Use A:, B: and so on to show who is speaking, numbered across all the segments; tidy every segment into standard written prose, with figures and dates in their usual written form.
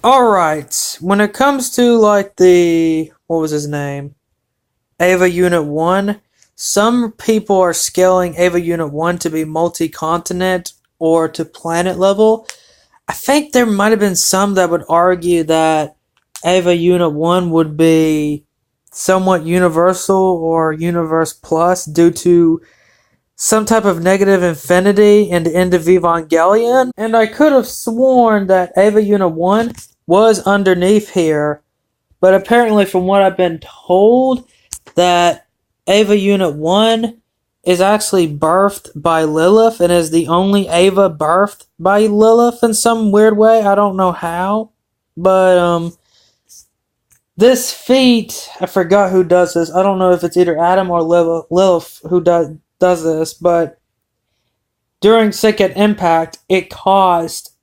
A: Alright, when it comes to like what was his name? Ava Unit 1, some people are scaling Ava Unit 1 to be multi-continent or to planet level. I think there might have been some that would argue that Ava Unit 1 would be somewhat universal or universe plus due to some type of negative infinity in the end of Evangelion. And I could have sworn that Ava Unit 1 was underneath here, but apparently from what I've been told, that Ava Unit 1 is actually birthed by Lilith and is the only Ava birthed by Lilith in some weird way. I don't know how. But, this feat, I forgot who does this. I don't know if it's either Adam or Lilith who does this, but during Second Impact, it caused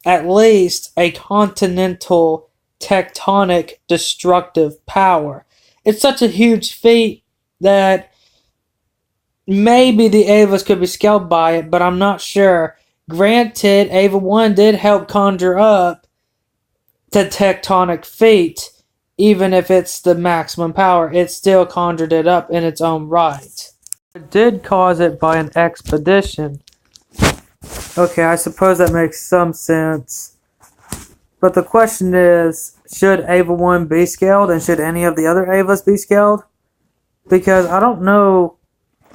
A: at least a continental tectonic destructive power. It's such a huge feat that maybe the Avas could be scaled by it, but I'm not sure. Granted, Ava 1 did help conjure up the tectonic feat. Even if it's the maximum power, it still conjured it up in its own right. It did cause it by an expedition. Okay, I suppose that makes some sense. But the question is, should Ava 1 be scaled, and should any of the other Avas be scaled? Because I don't know,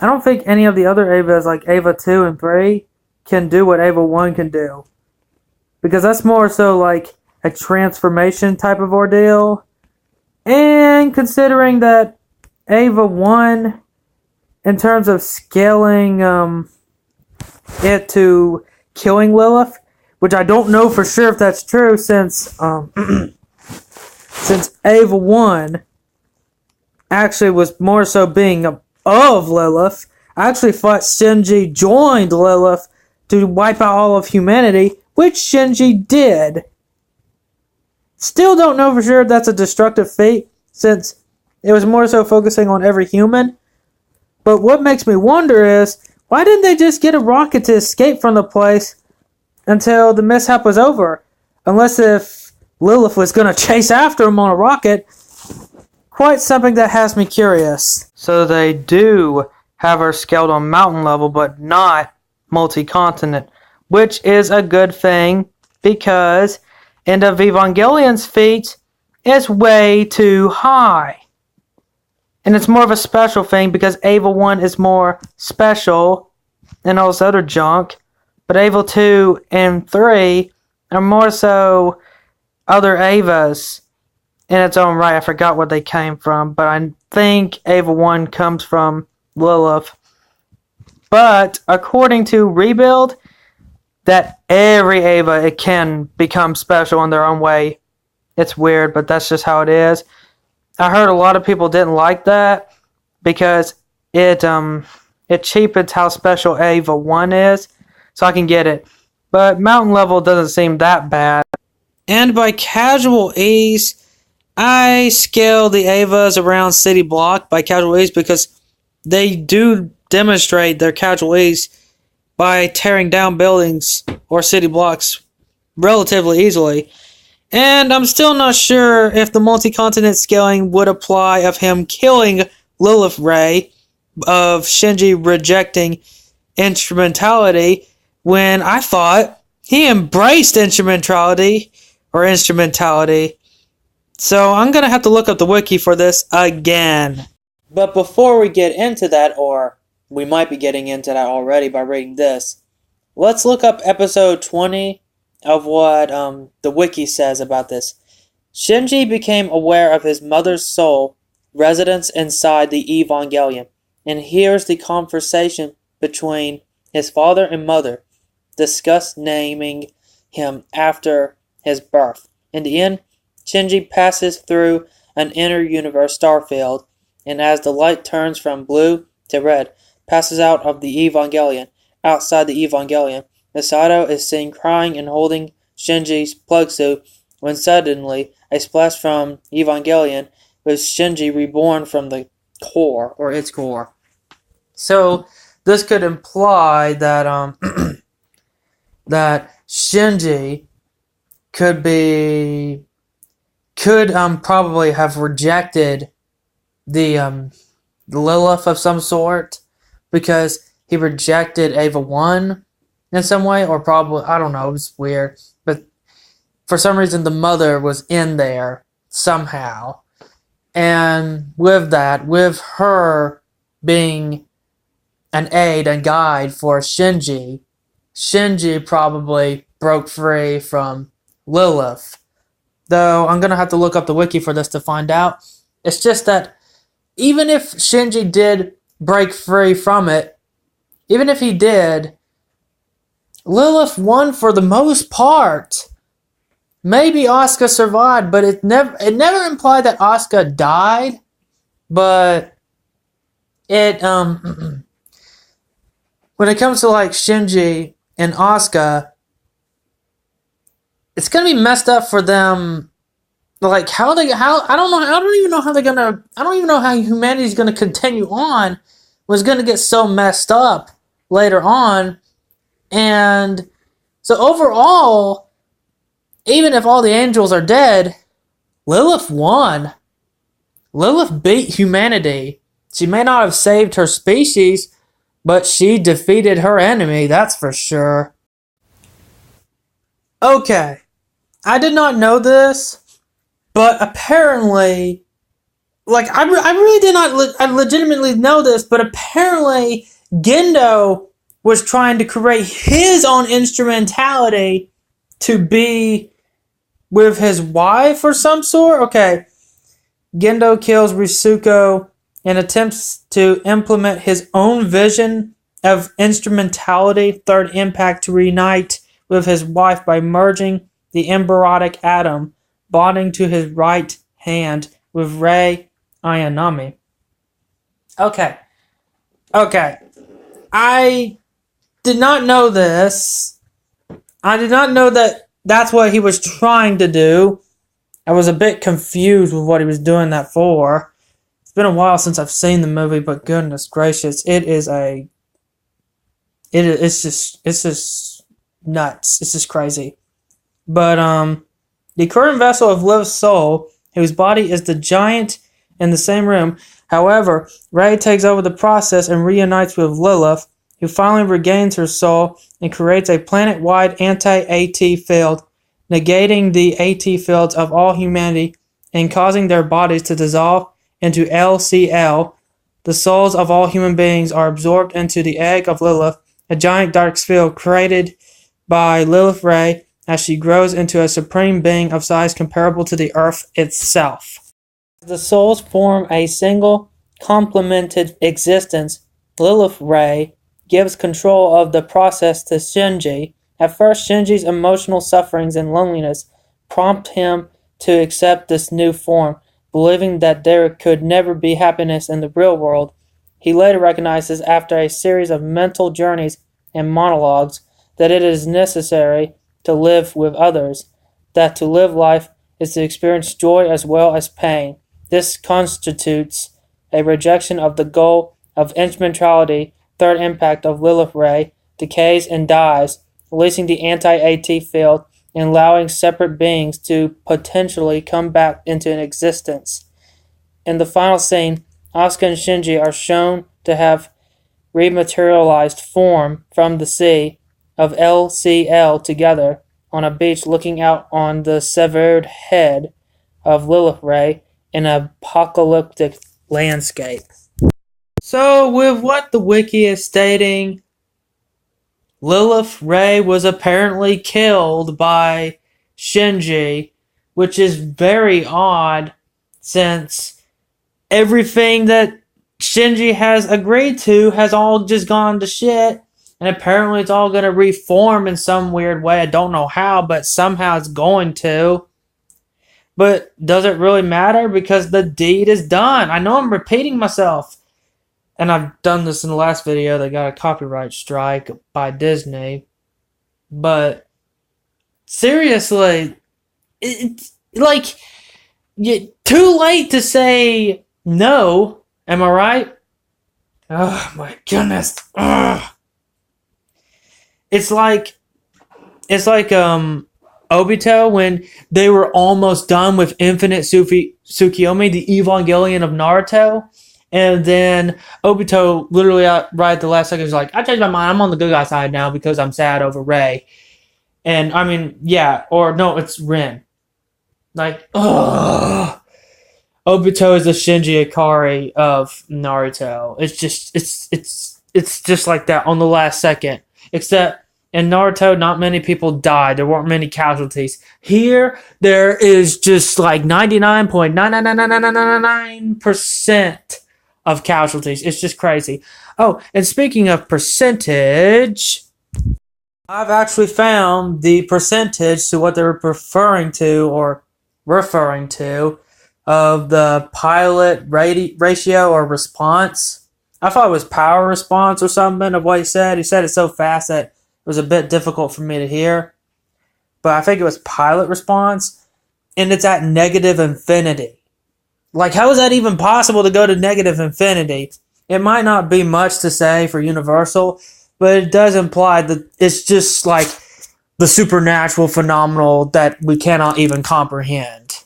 A: I don't think any of the other Avas, like Ava 2 and 3, can do what Ava 1 can do. Because that's more so like a transformation type of ordeal. And considering that Ava 1, in terms of scaling it to killing Lilith, which I don't know for sure if that's true, since since Ava 1 actually was more so being of Lilith. I actually thought Shinji joined Lilith to wipe out all of humanity, which Shinji did. Still don't know for sure if that's a destructive fate, since it was more so focusing on every human. But what makes me wonder is, why didn't they just get a rocket to escape from the place until the mishap was over? Unless if Lilith was going to chase after him on a rocket. Quite something that has me curious. So they do have her scaled on mountain level, but not multi-continent, which is a good thing, because End of Evangelion's feat is way too high. And it's more of a special thing because Ava 1 is more special and all this other junk. But Ava 2 and 3 are more so other Avas in its own right. I forgot where they came from, but I think Ava 1 comes from Lilith. But according to Rebuild, that every Ava, it can become special in their own way. It's weird, but that's just how it is. I heard a lot of people didn't like that because it cheapens how special Ava 1 is, so I can get it. But mountain level doesn't seem that bad. And by casual ease, I scale the Avas around City Block by casual ease because they do demonstrate their casual ease by tearing down buildings or city blocks relatively easily. And I'm still not sure if the multi-continent scaling would apply of him killing Lilith Reis, of Shinji rejecting instrumentality, when I thought he embraced instrumentality. So I'm going to have to look up the wiki for this again. But before we get into that, or we might be getting into that already by reading this, let's look up episode 20 of what the wiki says about this. Shinji became aware of his mother's soul residence inside the Evangelion, and hears the conversation between his father and mother, discuss naming him after his birth. In the end, Shinji passes through an inner-universe starfield, and as the light turns from blue to red, passes out of the Evangelion. Outside the Evangelion, Misato is seen crying and holding Shinji's plug suit, when suddenly a splash from Evangelion with Shinji reborn from the core, or its core. So this could imply that that Shinji could be could probably have rejected the Lilith of some sort, because he rejected Ava 1 in some way, or probably, I don't know, it was weird. But for some reason, the mother was in there somehow. And with that, with her being an aid and guide for Shinji, Shinji probably broke free from Lilith. Though I'm going to have to look up the wiki for this to find out. It's just that even if Shinji did break free from it, even if he did, Lilith won for the most part. Maybe Asuka survived, but it never implied that Asuka died. But it when it comes to like Shinji and Asuka, it's gonna be messed up for them. Like I don't even know how humanity's gonna continue on. Was gonna get so messed up later on. And so overall, even if all the angels are dead, Lilith won. Lilith beat humanity. She may not have saved her species, but she defeated her enemy, that's for sure. Okay, I did not know this, but apparently, like, I really did not, I legitimately know this, but apparently Gendo was trying to create his own instrumentality to be with his wife or some sort. Okay. Gendo kills Risuko and attempts to implement his own vision of instrumentality, third impact, to reunite with his wife by merging the embryonic atom, bonding to his right hand with Rei Ayanami. Okay. I did not know this. I did not know that that's what he was trying to do. I was a bit confused with what he was doing that for. It's been a while since I've seen the movie, but goodness gracious, it's just nuts. It's just crazy. But the current vessel of Lilith's soul, whose body is the giant in the same room. However, Rei takes over the process and reunites with Lilith, who finally regains her soul and creates a planet-wide anti-AT field, negating the AT fields of all humanity and causing their bodies to dissolve into LCL. The souls of all human beings are absorbed into the egg of Lilith, a giant dark field created by Lilith Reis as she grows into a supreme being of size comparable to the Earth itself. The souls form a single, complemented existence. Lilith Reis gives control of the process to Shinji. At first, Shinji's emotional sufferings and loneliness prompt him to accept this new form, believing that there could never be happiness in the real world. He later recognizes, after a series of mental journeys and monologues, that it is necessary to live with others, that to live life is to experience joy as well as pain. This constitutes a rejection of the goal of instrumentality. Third impact of Lilith Reis decays and dies, releasing the anti-AT field and allowing separate beings to potentially come back into an existence. In the final scene, Asuka and Shinji are shown to have rematerialized form from the sea of LCL together on a beach looking out on the severed head of Lilith Reis in an apocalyptic landscape. So, with what the wiki is stating, Lilith Reis was apparently killed by Shinji, which is very odd since everything that Shinji has agreed to has all just gone to shit, and apparently it's all going to reform in some weird way. I don't know how, but somehow it's going to. But does it really matter? Because the deed is done. I know I'm repeating myself. And I've done this in the last video. They got a copyright strike by Disney. But seriously, it's like too late to say no. Am I right? Oh my goodness. Ugh. It's like Obito when they were almost done with Infinite Tsukiyomi, the Evangelion of Naruto. And then Obito literally right at the last second was like, I changed my mind. I'm on the good guy side now because I'm sad over Rei. And I mean, yeah, or no, it's Rin. Like, ugh. Obito is the Shinji Ikari of Naruto. It's just like that on the last second. Except in Naruto, not many people died. There weren't many casualties. Here, there is just like 99.9999999% of casualties. It's just crazy. Oh, and speaking of percentage, I've actually found the percentage to what they were referring to of the pilot ratio or response. I thought it was power response or something of what he said. He said it so fast that it was a bit difficult for me to hear. But I think it was pilot response. And it's at negative infinity. Like, how is that even possible to go to negative infinity? It might not be much to say for Universal, but it does imply that it's just like the supernatural phenomenal that we cannot even comprehend.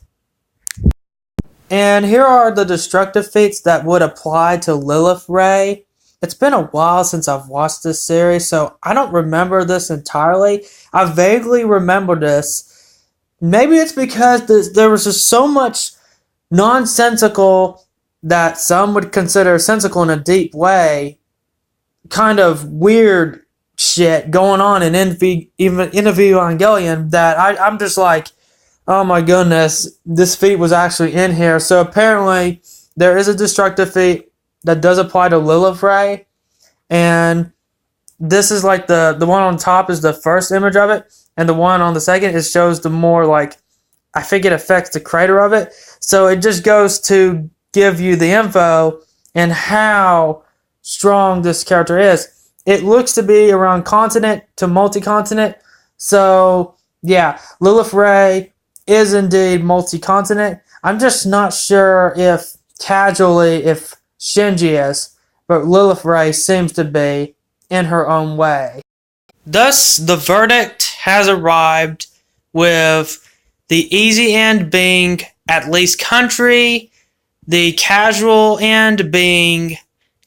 A: And here are the destructive feats that would apply to Lilith Reis. It's been a while since I've watched this series, so I don't remember this entirely. I vaguely remember this. Maybe it's because there was just so much nonsensical that some would consider sensical in a deep way, kind of weird shit going on in Evangelion that I'm just like, oh my goodness, this feat was actually in here. So apparently there is a destructive feat that does apply to Lilith Reis. And this is like the one on top is the first image of it. And the one on the second, it shows the more like, I think it affects the crater of it. So it just goes to give you the info and how strong this character is. It looks to be around continent to multi-continent. So yeah, Lilith Reis is indeed multi-continent. I'm just not sure if Shinji is, but Lilith Reis seems to be in her own way. Thus, the verdict has arrived, with the easy end being at least country, the casual end being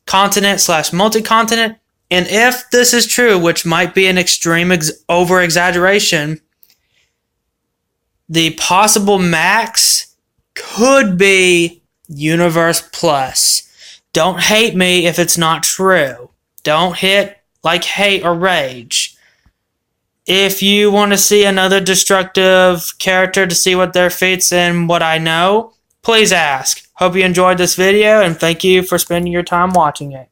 A: continent/multi-continent, and if this is true, which might be an extreme over-exaggeration, the possible max could be Universe Plus. Don't hate me if it's not true. Don't hit like hate or rage. If you want to see another destructive character to see what their feats and what I know, please ask. Hope you enjoyed this video and thank you for spending your time watching it.